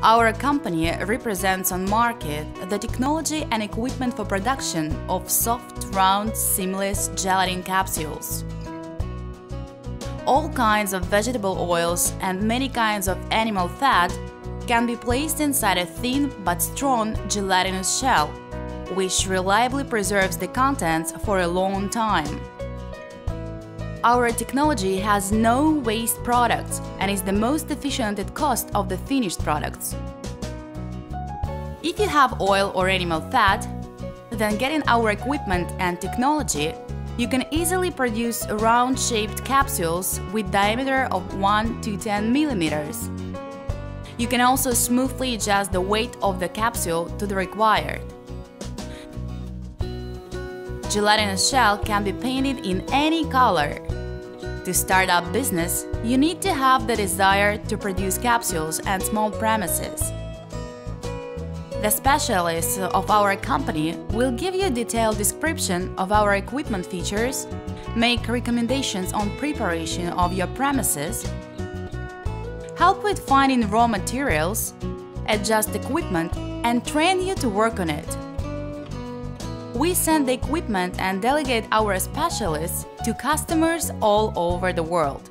Our company represents on market the technology and equipment for production of soft, round, seamless gelatin capsules. All kinds of vegetable oils and many kinds of animal fat can be placed inside a thin but strong gelatinous shell, which reliably preserves the contents for a long time. Our technology has no waste products and is the most efficient at cost of the finished products. If you have oil or animal fat, then getting our equipment and technology, you can easily produce round-shaped capsules with diameter of 1 to 10 millimeters. You can also smoothly adjust the weight of the capsule to the required. Gelatinous shell can be painted in any color. To start up business, you need to have the desire to produce capsules and small premises. The specialists of our company will give you a detailed description of our equipment features, make recommendations on preparation of your premises, help with finding raw materials, adjust equipment, and train you to work on it. We send the equipment and delegate our specialists to customers all over the world.